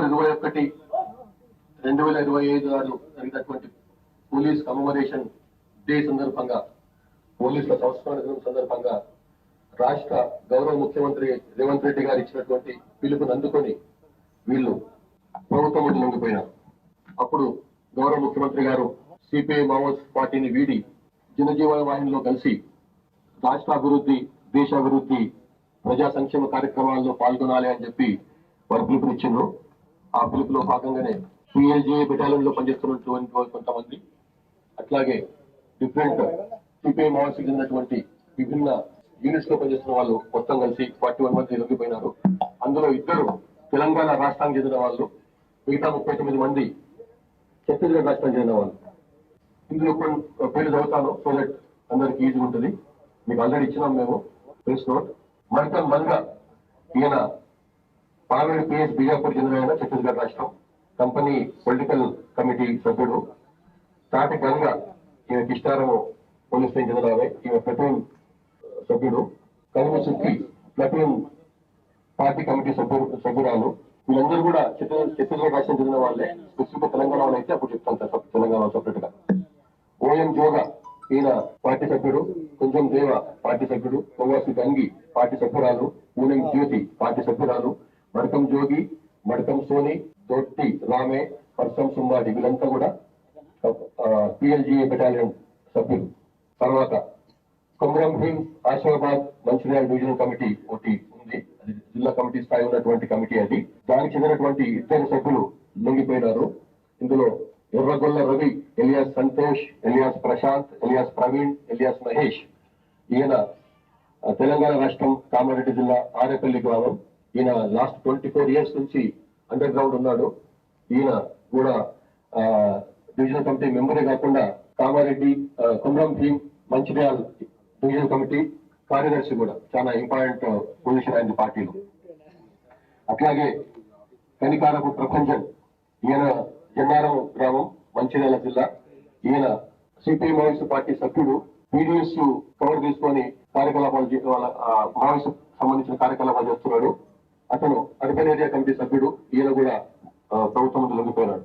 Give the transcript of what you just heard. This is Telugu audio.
అక్టోబర్ 21, 2025 నాడు జరిగినటువంటి పోలీస్ కమమరేషన్ డే సందర్భంగా, పోలీసుల సంస్మరణ దినం సందర్భంగా రాష్ట్ర గౌరవ ముఖ్యమంత్రి రేవంత్ రెడ్డి గారు ఇచ్చినటువంటి పిలుపుని అందుకొని వీళ్ళు ప్రభుత్వం ముందు లొంగిపోయినారు. అప్పుడు గౌరవ ముఖ్యమంత్రి గారు సిపిఐ మావోయిస్ట్ పార్టీని వీడి జనజీవన వాహినిలో కలిసి రాష్ట్ర అభివృద్ధి, దేశాభివృద్ధి, ప్రజా సంక్షేమ కార్యక్రమాల్లో పాల్గొనాలి అని చెప్పి వారు పిలుపునిచ్చిండ్రు. ఆ పిలుపులో భాగంగానే పిఎల్జీఏ బెటాలియన్ లో పనిచేస్తున్నటువంటి కొంతమంది, అట్లాగే డిఫరెంట్ సిపిఐ మావోయిస్ట్ చెందినటువంటి విభిన్న యూనిట్స్ లో పనిచేస్తున్న వాళ్ళు మొత్తం కలిసి 41 మంది లొంగిపోయినారు. అందులో 2 తెలంగాణ రాష్ట్రానికి చెందిన వాళ్ళు, మిగతా 39 మంది ఛత్తీస్గఢ్ రాష్ట్రానికి చెందిన వాళ్ళు. ఇందులో పేర్లు చదువుతాను సో దట్ అందరికి ఈజీ ఉంటుంది. మీకు ఆల్రెడీ ఇచ్చినాం మేము ప్రెస్ నోట్. మడకం మంగ, ఈయన పాలవేడు పిఎస్ బీజాపూర్ చెందిన ఛత్తీస్గఢ్ రాష్ట్రం, కంపెనీ పొలిటికల్ కమిటీ సభ్యుడు. తాటి గంగ, ఈయన కిష్టారము పోలీస్ స్టేషన్ చెందిన ఈయన ప్లటూన్ సభ్యుడు. Kanuma Sukki platoon party committee సభ్యురాలు. వీళ్ళందరూ కూడా ఛత్తీస్గఢ్ రాష్ట్రం చెందిన వాళ్ళే. స్పెసిఫిక్ తెలంగాణ వాళ్ళు అయితే అప్పుడు చెప్తాను సార్ తెలంగాణ సపరేట్ గా. ఓఎం జోగా, ఈయన పార్టీ సభ్యుడు. కొంచెం దేవ పార్టీ సభ్యుడు. కొవ్వాసి గంగి పార్టీ సభ్యురాలు. పూనెం జ్యోతి పార్టీ సభ్యురాలు. మడకం జోగి, మడకం సోని, దొట్టి రామే, పర్సం సుంబాడి, వీళ్ళంతా కూడా పిఎల్జీఏ బెటాలియన్ సభ్యులు. తర్వాత కొమరం భీం ఆసిఫాబాద్ మంచిర్యాల డివిజనల్ కమిటీ ఒకటి ఉంది, అది జిల్లా కమిటీ స్థాయి ఉన్నటువంటి కమిటీ. అది దానికి చెందినటువంటి 2 సభ్యులు లొంగిపోయినారు. ఇందులో Erragolla Ravi, alias Santosh, alias Prashanth, alias Praveen, alias Mahesh. ఈయన తెలంగాణ రాష్ట్రం కామారెడ్డి జిల్లా ఆరేపల్లి గ్రామం. ఈయన లాస్ట్ 24 years నుంచి అండర్ గ్రౌండ్ ఉన్నాడు. ఈయన కూడా డివిజనల్ కమిటీ మెంబరే కాకుండా కామారెడ్డి, కొమరం భీం, మంచిర్యాల డివిజనల్ కమిటీ కార్యదర్శి కూడా. చాలా ఇంపార్టెంట్ పొజిషన్ అయింది పార్టీలో. అట్లాగే కనికారపు ప్రపంచం, ఈయన జన్నారం గ్రామం, మంచిర్యాల జిల్లా. ఈయన సిపిఐ మావోయిస్ట్ పార్టీ సభ్యుడు. పీడిఎస్ కవర్ తీసుకొని కార్యకలాపాలు వాళ్ళ మావోయిస్ట్ సంబంధించిన కార్యకలాపాలు చేస్తున్నాడు. అతను అర్బన్ ఏరియా కమిటీ సభ్యుడు. ఈయన కూడా ప్రభుత్వం లొంగిపోయినాడు.